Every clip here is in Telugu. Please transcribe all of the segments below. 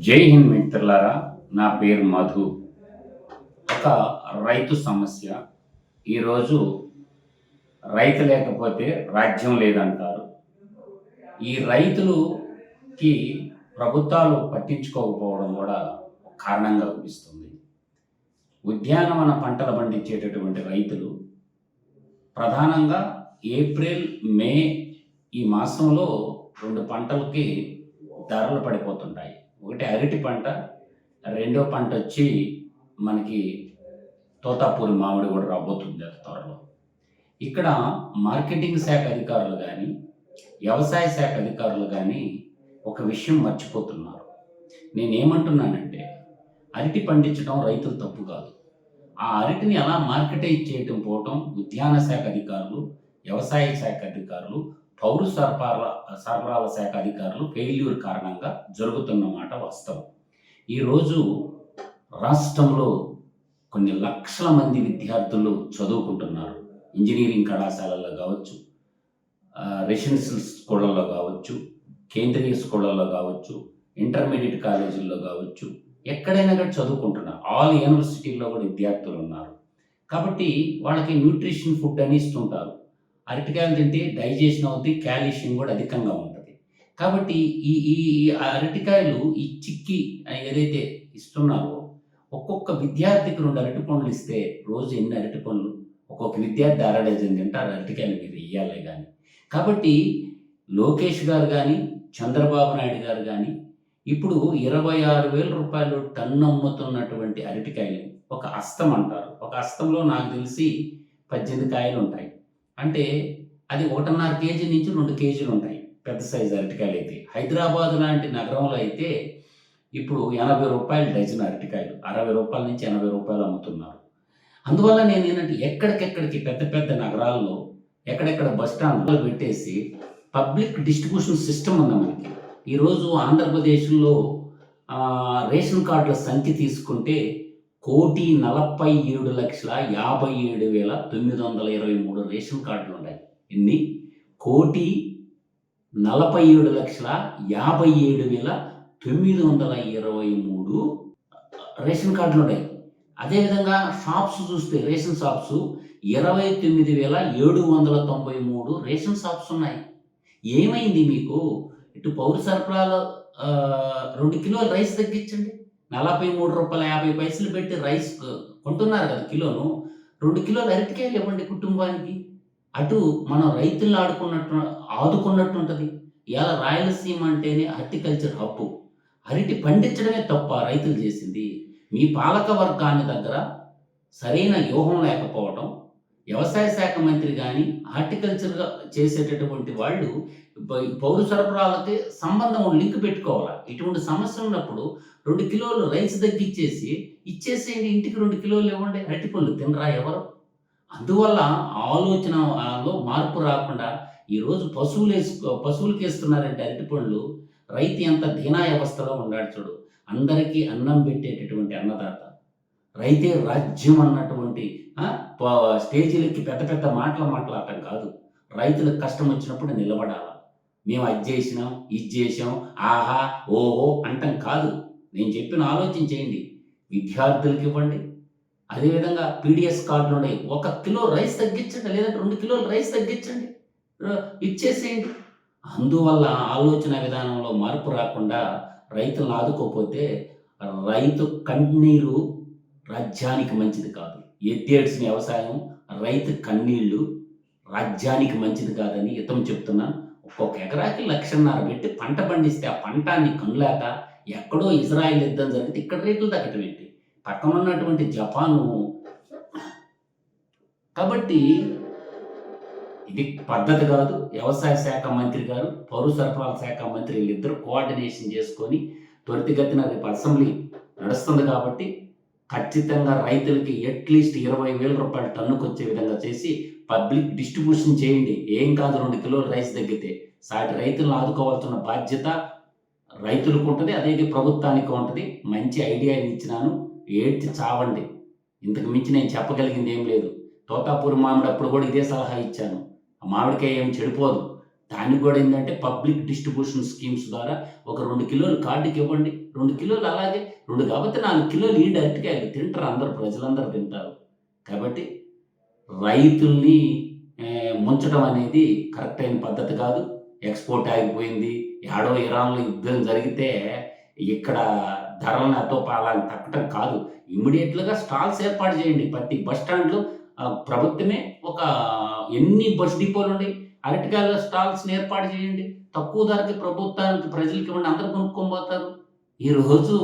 జై హింద్ మిత్రులారా, నా పేరు మధు. ఒక రైతు సమస్య. ఈరోజు రైతు లేకపోతే రాజ్యం లేదంటారు. ఈ రైతులుకి ప్రభుత్వాలు పట్టించుకోకపోవడం కూడా ఒక కారణంగా కనిపిస్తుంది. ఉద్యానవన పంటలు పండించేటటువంటి రైతులు ప్రధానంగా ఏప్రిల్, మే ఈ మాసంలో 2 పంటలకి ధరలు పడిపోతుంటాయి. ఒకటి అరటి పంట, రెండో పంట వచ్చి మనకి తోతాపూరి మామిడి కూడా రాబోతుంది అది త్వరలో. ఇక్కడ మార్కెటింగ్ శాఖ అధికారులు కానీ, వ్యవసాయ శాఖ అధికారులు కానీ ఒక విషయం మర్చిపోతున్నారు. నేనేమంటున్నానంటే, అరటి పండించడం రైతులు తప్పు కాదు. ఆ అరటిని ఎలా మార్కెటైజ్ చేయటం పోవటం ఉద్యాన శాఖ అధికారులు, వ్యవసాయ శాఖ అధికారులు, పౌర సరఫరాల శాఖ అధికారులు ఫెయిల్యూర్ కారణంగా జరుగుతున్న మాట వాస్తవం. ఈరోజు రాష్ట్రంలో కొన్ని లక్షల మంది విద్యార్థులు చదువుకుంటున్నారు. ఇంజనీరింగ్ కళాశాలల్లో కావచ్చు, రెసిడెన్షియల్ స్కూళ్ళల్లో కావచ్చు, కేంద్రీయ స్కూళ్ళల్లో కావచ్చు, ఇంటర్మీడియట్ కాలేజీల్లో కావచ్చు, ఎక్కడైనా కూడా చదువుకుంటున్నారు. ఆల్ యూనివర్సిటీల్లో కూడా విద్యార్థులు ఉన్నారు. కాబట్టి వాళ్ళకి న్యూట్రిషన్ ఫుడ్ అని ఇస్తుంటారు. అరటికాయలు తింటే డైజెషన్ అవుతుంది, కాల్షియం కూడా అధికంగా ఉంటుంది. కాబట్టి ఈ ఈ అరటికాయలు ఈ చిక్కి ఏదైతే ఇస్తున్నారో, ఒక్కొక్క విద్యార్థికి 2 అరటి పండ్లు ఇస్తే రోజు ఎన్ని అరటి పండ్లు? ఒక్కొక్క విద్యార్థి డజన్ తింటారు అరటికాయలు మీరు ఇయ్యాలే కానీ. కాబట్టి లోకేష్ గారు కానీ, చంద్రబాబు నాయుడు గారు కానీ ఇప్పుడు 26,000 రూపాయలు టన్ను అమ్ముతున్నటువంటి అరటికాయలు ఒక హస్తం అంటారు. ఒక హస్తంలో నాకు తెలిసి 18 కాయలు ఉంటాయి. అంటే అది 1.5 కేజీ నుంచి 2 కేజీలు ఉంటాయి పెద్ద సైజు అరటికాయలు అయితే. హైదరాబాద్ లాంటి నగరంలో అయితే ఇప్పుడు 80 రూపాయలు డజన్ అరటికాయలు, 60 రూపాయల నుంచి 80 రూపాయలు అమ్ముతున్నారు. అందువల్ల నేనేంటంటే ఎక్కడికెక్కడికి పెద్ద పెద్ద నగరాల్లో ఎక్కడెక్కడ బస్ స్టాండ్లో పెట్టేసి పబ్లిక్ డిస్ట్రిబ్యూషన్ సిస్టమ్ ఉంది మనకి. ఈరోజు ఆంధ్రప్రదేశ్లో రేషన్ కార్డుల సంఖ్య తీసుకుంటే 1,47,57,923 రేషన్ కార్డులు ఉన్నాయి. ఎన్ని? 1,47,57,923 రేషన్ కార్డులు ఉన్నాయి. అదేవిధంగా షాప్స్ చూస్తే రేషన్ షాప్స్ 29,793 రేషన్ షాప్స్ ఉన్నాయి. ఏమైంది మీకు? ఇటు పౌర సరఫరాలో 2 కిలోల రైస్ తగ్గించండి. రూ. 43.50 పెట్టి రైస్ కొంటున్నారు కదా కిలోను. 2 కిలోల అరటికాయలు ఇవ్వండి కుటుంబానికి. అటు మనం రైతులను ఆదుకున్నట్టు ఉంటుంది. ఇవాళ రాయలసీమ అంటేనే హార్టికల్చర్ హబ్బు. అరటి పండించడమే తప్ప రైతులు చేసింది. మీ పాలక వర్గాన్ని దగ్గర సరైన వ్యూహం లేకపోవటం, వ్యవసాయ శాఖ మంత్రి కానీ హార్టికల్చర్గా చేసేటటువంటి వాళ్ళు పౌర సరఫరాలకి సంబంధం లింక్ పెట్టుకోవాలి. ఇటువంటి సమస్య ఉన్నప్పుడు 2 కిలోలు రైస్ తగ్గించేసి ఇచ్చేసేయండి. ఇంటికి 2 కిలోలు ఇవ్వండి. అరటిపళ్ళు తినరా ఎవరు? అందువల్ల ఆలోచనలో మార్పు రాకుండా ఈరోజు పశువులకి వేస్తున్నారంటే అరటిపళ్ళు. రైతు ఎంత దీనా వ్యవస్థలో ఉన్నాడు చూడు. అందరికీ అన్నం పెట్టేటటువంటి అన్నదాత, రైతే రాజ్యం అన్నటువంటి స్టేజీలకి పెద్ద పెద్ద మాటలు మాట్లాడటం కాదు. రైతులకు కష్టం వచ్చినప్పుడు నిలబడాలి. మేము అది చేసినాం, ఇది చేసాం, ఆహా ఓహో అంటం కాదు. నేను చెప్పిన ఆలోచన చేయండి. విద్యార్థులకు ఇవ్వండి. అదేవిధంగా పీడిఎస్ కార్డులు ఉన్నాయి. 1 కిలో రైస్ తగ్గించండి, లేదంటే 2 కిలోలు రైస్ తగ్గించండి, ఇచ్చేసేయండి. అందువల్ల ఆలోచన విధానంలో మార్పు రాకుండా రైతులను ఆదుకోకపోతే రైతు కన్నీరు రాజ్యానికి మంచిది కాదు. ఎద్దేడ్చిన వ్యవసాయం, రైతు కన్నీళ్లు రాజ్యానికి మంచిది కాదని హితం చెప్తున్నాను. ఒక్కొక్క ఎకరాకి 1,50,000 పెట్టి పంట పండిస్తే ఆ పంటాన్ని కనులేక ఎక్కడో ఇజ్రాయిల్ యుద్ధం జరిగితే ఇక్కడ రేట్లు తగ్గటం ఏంటి? పక్కన ఉన్నటువంటి జపాను. కాబట్టి ఇది పద్ధతి కాదు. వ్యవసాయ శాఖ మంత్రి గారు, పౌర సరఫరాల శాఖ మంత్రి వీళ్ళిద్దరూ కోఆర్డినేషన్ చేసుకొని త్వరితగతిన రేపు అసెంబ్లీ నడుస్తుంది కాబట్టి ఖచ్చితంగా రైతులకి అట్లీస్ట్ 20,000 రూపాయలు టన్నుకు వచ్చే విధంగా చేసి పబ్లిక్ డిస్ట్రిబ్యూషన్ చేయండి. ఏం కాదు 2 కిలోలు రైస్ తగ్గితే. సాటి రైతులను ఆదుకోవాల్సిన బాధ్యత రైతులకు ఉంటుంది, అదే ప్రభుత్వానికి ఉంటుంది. మంచి ఐడియా ఇచ్చినాను, ఏడ్చి చావండి. ఇంతకు మించి నేను చెప్పగలిగింది ఏం లేదు. తోతాపూరి మామిడి అప్పుడు కూడా ఇదే సలహా ఇచ్చాను. ఆ మామిడికాయ ఏం చెడిపోదు. దానికి కూడా ఏంటంటే పబ్లిక్ డిస్ట్రిబ్యూషన్ స్కీమ్స్ ద్వారా ఒక 2 కిలోలు కార్డుకి ఇవ్వండి. 2 కిలోలు అలాగే 2 కాకపోతే 4 కిలోలు ఇయ్యండి అరటికాయలు. తింటారు అందరూ ప్రజలందరూ తింటారు. కాబట్టి రైతుల్ని ముంచడం అనేది కరెక్ట్ అయిన పద్ధతి కాదు. ఎక్స్‌పోర్ట్ ఆగిపోయింది. యాడో ఇరాన్‌లో యుద్ధం జరిగితే ఇక్కడ ధరలను అతోపాలని తగ్గటం కాదు. ఇమ్మీడియేట్‌గా స్టాల్స్ ఏర్పాటు చేయండి. ప్రతి బస్ స్టాండ్‌లో ప్రభుత్వమే ఒక ఎన్ని బస్ డిపోలున్నాయి. అరటికాయల స్టాల్స్‌ని ఏర్పాటు చేయండి. తక్కువ ధరకి ప్రభుత్వానికి ప్రజలకి ఇవ్వండి. అందరూ కొనుక్కొని పోతారు. ఈరోజు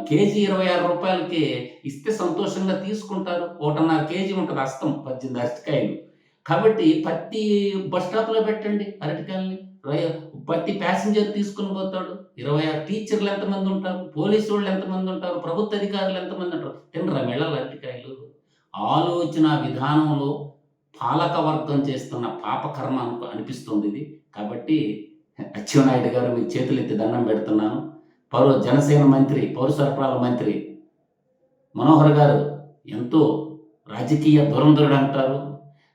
కేజీ రూ. 26కి ఇస్తే సంతోషంగా తీసుకుంటారు. 1.5 కేజీ ఉంటది హస్తం 18 అరటికాయలు. కాబట్టి ప్రతి బస్ స్టాప్‌లో పెట్టండి అరటికాయలని. రై ప్రతి ప్యాసింజర్ తీసుకొని పోతాడు. 26 టీచర్లు ఎంతమందుంటారు? పోలీసోళ్ళు ఎంతమందుంటారు? ప్రభుత్వ అధికారులు ఎంతమందుంటారు? తినరా మెళ్ళాలు అరటికాయలు? ఆలోచన విధానంలో పాలకవర్గం చేస్తున్న పాపకర్మ అనిపిస్తుందిది. కాబట్టి అచ్చెన్నాయుడు గారు మీకు చేతులెత్తి దండం పెడుతున్నాను. జనసేన మంత్రి, పౌర సరఫరాల మంత్రి మనోహర్ గారు ఎంతో రాజకీయ ధురంధరుడంటారు.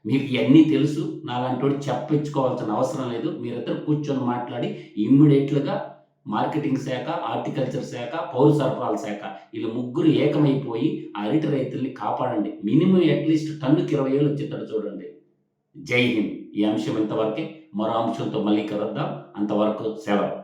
మీకు ఇయన్నీ తెలుసు. నాలాంటోడు చెప్పించుకోవాల్సిన అవసరం లేదు. మీరిద్దరు కూర్చొని మాట్లాడి ఇమ్మీడియేట్‌గా మార్కెటింగ్ శాఖ, హార్టికల్చర్ శాఖ, పౌర సరఫరాల శాఖ ఈళ్ళు ముగ్గురు ఏకమైపోయి ఆ అరటి రైతుల్ని కాపాడండి. మినిమమ్ అట్‌లీస్ట్ టన్నుకి 20,000 వచ్చేటట్టు చూడండి. జై హింద్. ఈ అంశం ఇంతవరకే. మరో అంశంతో మళ్ళీ కలుద్దాం. అంతవరకు సెలవు.